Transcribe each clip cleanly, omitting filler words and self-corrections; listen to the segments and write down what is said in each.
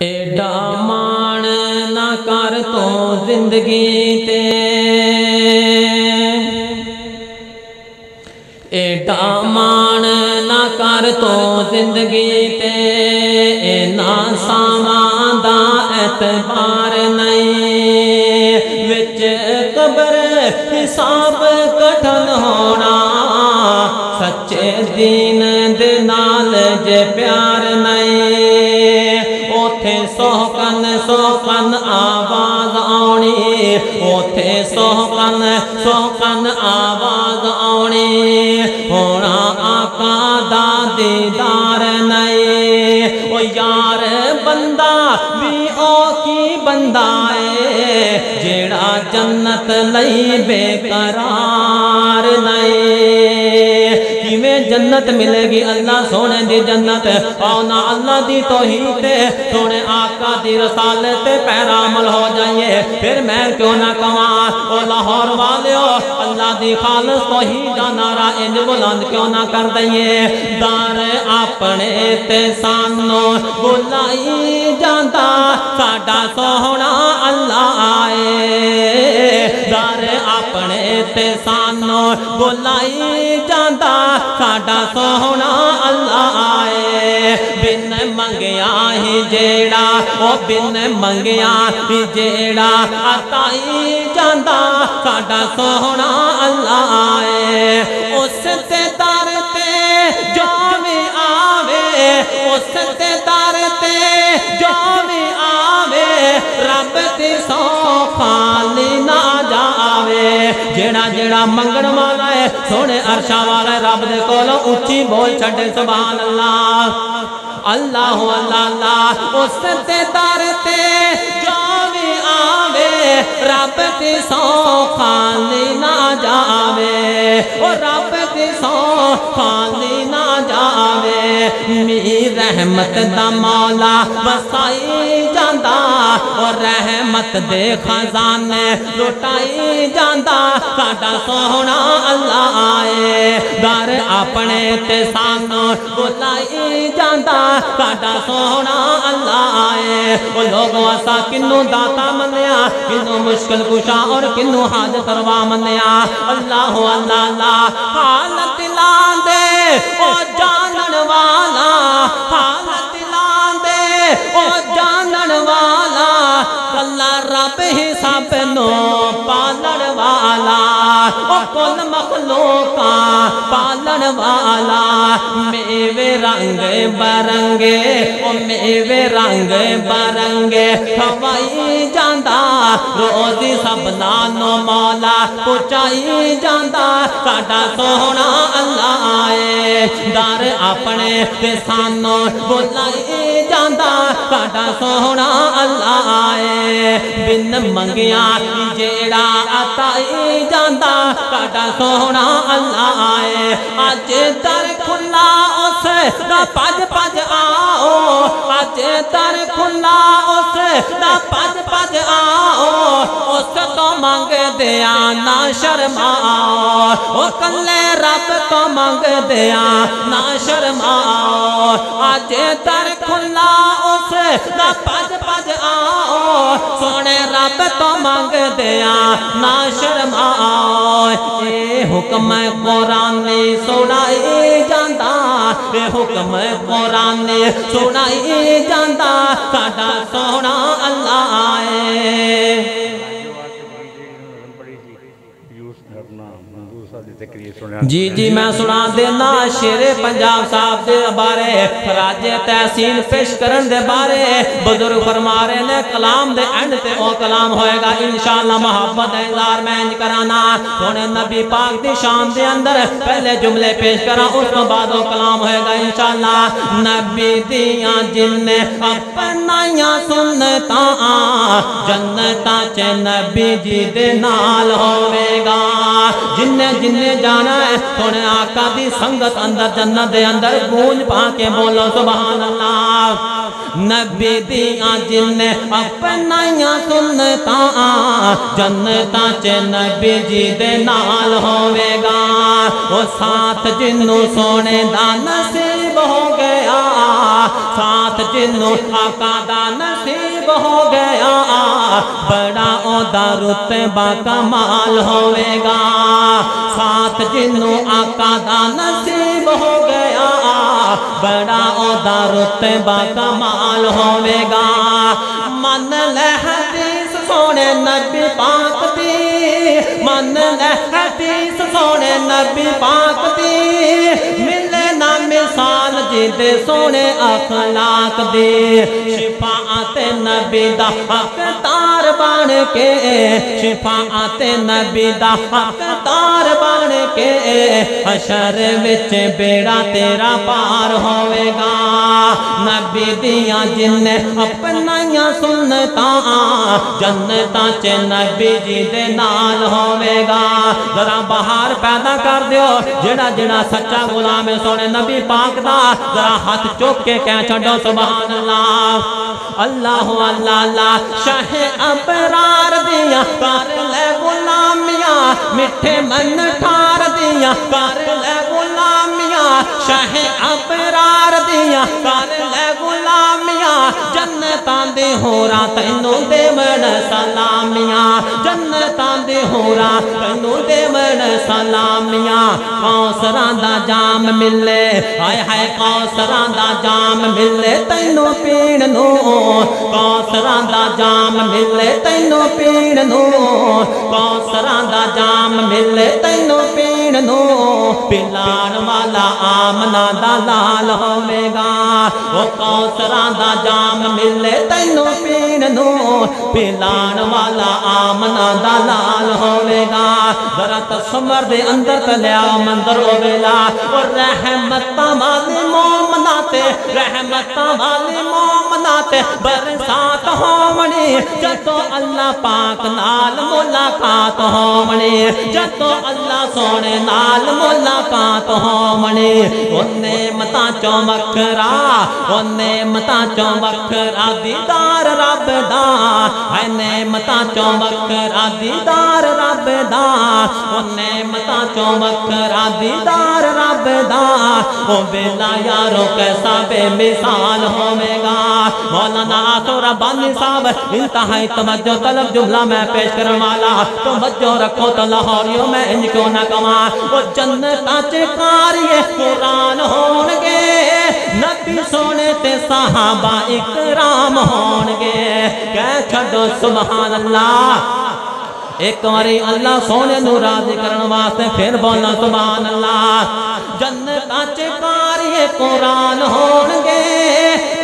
ایڈا مان نہ کر تو زندگی تے، ایڈا مان نہ کر تو زندگی تے، اینا ساواں دا اعتبار نہیں، وچ قبر حساب کٹھن ہونا، سچے دین دے نال جے پیار نہیں، اوتھے سوکن سوکن آواز آنی، اوتھے سوکن سوکن آواز آنی، ہونا آقا دا دیدار نہیں، او یار بندہ بھی او کی بندہ ہے، جیڑا جنت لئی بے قرار نہیں، کیویں جنت ملے گی اللہ سونے دی جنت، آنا اللہ دی توحید تے، سونے آقا دی رسالت تے پیرا عمل ہو جائیے، پھر میں کیوں نہ کہاں او لاہور والیو اللہ دی خالص توحید دا نعرہ انج بلند کیوں نہ کر دئیے، دار اپنے تے سانو بلائی جاندا ساڈا سوہنا اللہ آئے، دار اپنے تے سانو بلائی جاندا ساڈا سوہنا اللہ آئے، بن منگیا ہی جیڑا او بن منگیا ہی جیڑا عطائی جاندا ساڈا سوہنا اللہ آئے، اس تے در تے جو بھی آوے، اس تے در تے جو بھی آوے، رب تے سو خالی نہ جاوے، جیڑا جیڑا منگن والا ہے سونے عرشا والا ہے، رب دے کولوں اچھی بول چھڑے سبحان اللہ اللہ اللہ اللہ، اس تے در تے جو بھی آوے، رب تے سو خالی نہ جاوے، اور رب تے سو خالی نہ جاوے، میری رحمت دا مولا وسائی جاندا، اور رحمت دے خزانے لٹائی جاندا ساڈا سوہنا اللہ آئے، در اپنے تے سانو بلائی جاندا ساڈا سوہنا اللہ آئے، وہ لوگوں اسا کنوں داتا منیا، کنوں مشکل کشا اور کنوں حاجت روا منیا، اللہ اللہ اللہ حالت لاندے او جانن والا، حالت لاندے او جانن والا، اللہ رب ہی سب نو پالن والا، او کل مخلوقاں پالن والا، میوے رنگ برنگے او میوے رنگ برنگے کھوائی جاندا، روزی سب نالوں مولا پہنچائی جاندا ساڈا سوہنا اللہ آئے، در اپنے تے سانو بلائی جاندا ساڈا سوہنا اللہ آئے، بن منگیا جیڑا عطائی جاندا ساڈا سوہنا اللہ آئے، اج در کھلا اس دا پج پج آؤ، اج در کھلا اس دا پج پج آؤ، اس تو منگ دیا نہ شرماؤ، او کلے رب تو منگ دیا نہ شرماؤ، اج در کھلا اس دا پج پج آؤ، سونے رب تو منگ دیا نہ شرماؤ، اے حکم قرآن سنائی جاندا، اے حکم قرآن سنائی جاندا ساڈا سوہنا اللہ آئے۔ جی جی میں سنا دینا شیر پنجاب صاحب دے بارے، راجے تحسین پیش کرن دے بارے، بزرگ فرما رہے نے کلام دے اینڈ تے او کلام ہوئے گا انشاءاللہ محبت اظہار میں انج کرانا، سونے نبی پاک دی شان دے اندر پہلے جملے پیش کرا، اس تو بعد او کلام ہوئے گا انشاءاللہ، نبی دیاں جن اپنائیاں سنتاں، جنتاں چے نبی جی دے نال ہوئے گا، جن جانا ہے سونے آقا دی سنگت اندر جنت دے اندر گونج پا کے بولو سبحان اللہ، نبی دیاں جن اپنائیاں سنتاں، جنتاں چے نبی جی دے نال ہوئے گا، وہ ساتھ جنوں سونے دا نصیب ہو گیا، ساتھ جنوں آقا دا نصیب ہو گیا بڑا عہدہ رتبہ کمال ہوے گا ساتھ جنوں آقا دا نصیب ہو گیا بڑا عہدہ رتبہ کمال ہوے گا من لے حدیث سونے نبی پاک دی من لے حدیث سونے نبی پاک دی ملے نا مثال جد سونے اخلاق دی شفاعت نبی دا حقدار بن کے شفاعت نبی دا حقدار بن کے حشر وچ بیڑا تیرا پار ہوے گا نبی دیاں جن اپنائیاں سنتاں جنتاں چ نبی جی دے نال ہوے گا ذرا بہار پیدا کر دیو جڑا جڑا سچا غلام سونے نبی پاک دا ذرا ہاتھ چوک کے کہہ چھڈو سبحان اللہ اللہ اللہ اللہ شاہ ابرار دیاں کر لے غلامیاں میٹھے من ٹھار دیاں کر لے غلامیاں شاہ ابرار دیاں کر لے غلامیاں جنتاں دے ہورا تینوں دیون سلامیاں جنتاں دے ہورا تینوں دیون سلامیاں کوثراں دا جام ملے ہائے ہائے کوثراں دا جام ملے تینوں پین نو کوثراں دا جام ملے تینوں پین نو کوثراں دا جام ملے تینوں پین نو پلان والا آمنہ دا لال ہوے گا وہ کوثراں دا جام ملے تینوں پین نو پلان والا آمنہ دا لال ہوے گا ذرا تصور دے اندر تلیا منظر ہوویلا اور رحمتاں والی مومناتے رحمتاں والی مومناتے برسات ہوونی جدو اللہ پاک نال ملاقات ہونی جدو اللہ سونے نال ملاقات ہونی وہ نعمتاں چوں وکھرا وہ نعمتاں چوں وکھرا دیدار رب دا ہے نعمتاں چوں وکھرا دیدار رب دا وہ نعمتاں چوں وکھرا دیدار رب دا وہ بیلا یارو کیسا بے مثال ہوے گا مولانا آسو ربانی صاحب انتہائی توجہ طلب جملہ میں پیش کرنے والا توجہ رکھو تو لاہوریوں میں انج کیوں نہ کما وہ جنتاں چ قاریے قرآن ہونگے نبی سونے تے صحابہ اکرام ہونگے کہہ چھڑو سبحان اللہ ایک باری اللہ سونے نو راضی کرن واسطے پھر بولنا سبحان اللہ جنتاں چ قاریے قرآن ہونگے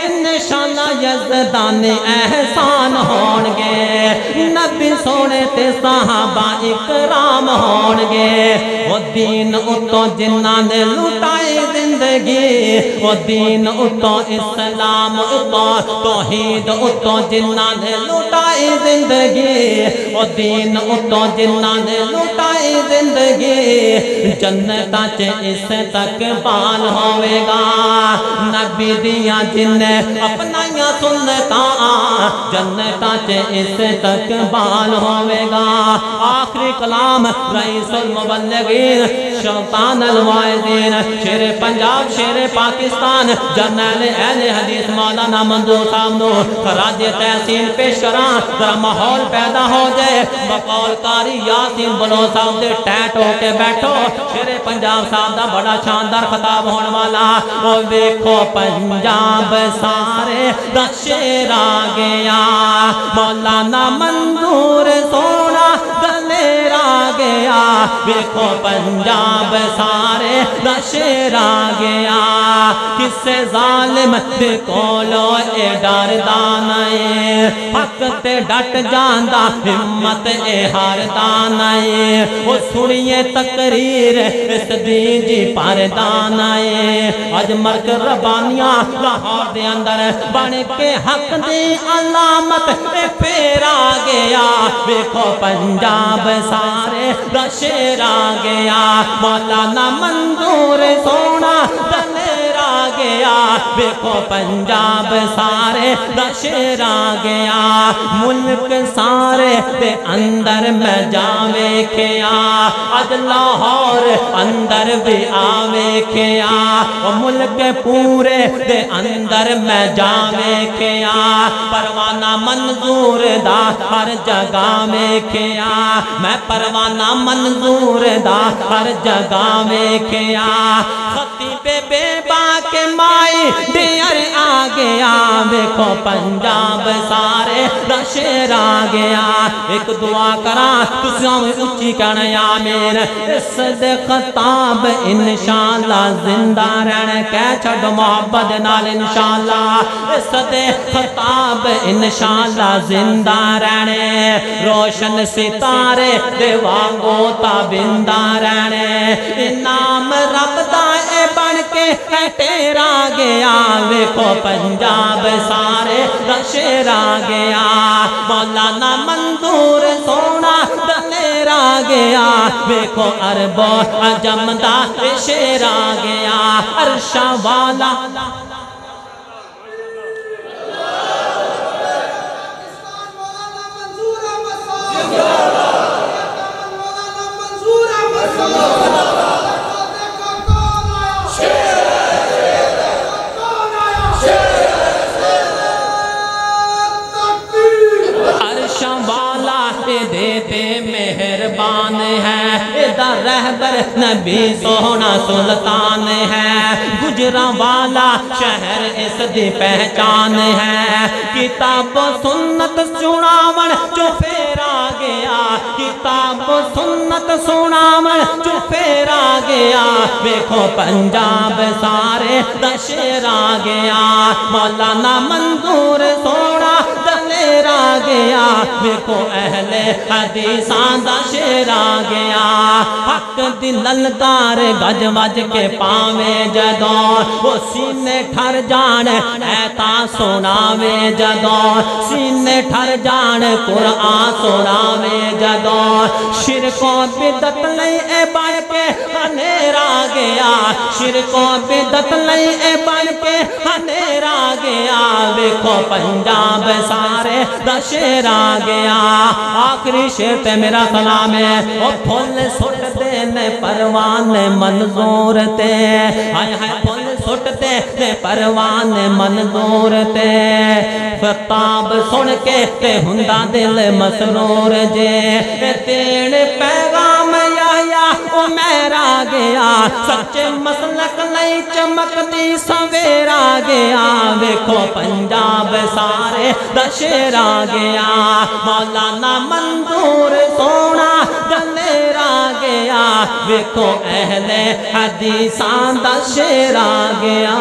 انشاءاللہ یزدان احسان ہونگے نبی سونے تے صحابہ اکرام ہونگے وہ دین اتو جنہاں نے لٹائی زندگی وہ دین اتو اسلام اتو توحید اتو جنہاں نے لٹائی زندگی وہ دین اتو جنہاں نے لٹائی زندگی جنتاں چ اس تک بال ہوے گا نبی دیاں جن اپنائیاں سنتاں جنتاں چ اس تک بال ہوے گا آخری کلام رئیس المبلغین سلطان الواعظین شیر پنجاب شیر پاکستان جرنیل اہل حدیث مولانا منظور صاحب نو خراج تحسین پیش کراں ذرا ماحول پیدا ہو جائے بقول قاری یاسین بلو صاحب دے ٹیٹ ہو کے بیٹھو شیر پنجاب صاحب دا بڑا شاندار خطاب ہونے والا وہ دیکھو پنجاب سارے دا شیر آ گیا مولانا منظور سونا دلیر آ گیا دیکھو پنجاب سارے دا شیر آ گیا کسے ظالم دے کولو اے ڈر دانائے حق تے ڈٹ جاندہ ہمت اے ہار دانائے وہ سنیے تقریر اس دین جی پار دانائے اج مرک ربانیاں لاہور دے اندر بن کے حق دی علامت پھر آ گیا دیکھو پنجاب سارے دا شیر آ گیا مولانا منظور سونا دلیر آ گیا گیا دیکھو پنجاب سارے دا شیر آ گیا ملک سارے دے اندر میں جا ویکھیا اج لاہور اندر بھی آ ویکھیا ملک پورے دے اندر میں جا ویکھیا پروانہ منظور دا ہر جگہ ویکھیا میں پروانہ منظور دا ہر جگہ ویکھیا خطیب بے با کے مائی ڈیر آ گیا دیکھو پنجاب سارے دا شیر آ گیا ایک دعا کرا تساں اچھی کہنا آمین اس دے خطاب انشاءاللہ زندہ رہنے کہہ چھڑ محبت نال انشاءاللہ اس دے خطاب انشاءاللہ زندہ رہنے روشن ستارے دے وانگو تابندہ رہنے انعام رب دا اے بن کے ٹیرا گیا ویکھو پنجاب سارے دا شیر آ گیا مولانا منظور سونا دلیر آ گیا ویکھو عرب و عجم دا شیر آ گیا عرش والا دیتے مہربان ہے ادھر رہبر نبی سونا سلطان ہے گجراں والا شہر اس دی پہچان ہے کتاب و سنت سناون جو پھیرا گیا کتاب و سنت سناون جو پھیرا گیا دیکھو پنجاب سارے دا شیر آ گیا مولانا منظور سونا دلیر آ گیا دیکھو اہل حدیثاں دا شیر آ گیا حق دی للکار گج وج کے پاویں جدوں وہ سینے ٹھر جان ایتا سناویں جدوں سینے ٹھر جان قرآن سناویں جدوں شرک و بدعت لئی اے بن کے ہنیرا گیا شرک و بدعت لئی اے بن کے ہنیرا گیا دیکھو پنجاب سارے دا شیر آ گیا آخری شیر تے میرا سلام ہے او پھول سٹ دے پروان منظور تے ہائے ہائے پھول سٹ دے پروان منظور تے خطاب سن کے تے ہندا دل مسرور جے تین پیغام یا او میرا گیا سچے مسلک لئی چمک دی سویرا گیا دیکھو پنجاب سارے دا شیر آ گیا مولانا منظور سونا دلیر آ گیا دیکھو اہل حدیثاں دا شیر آ گیا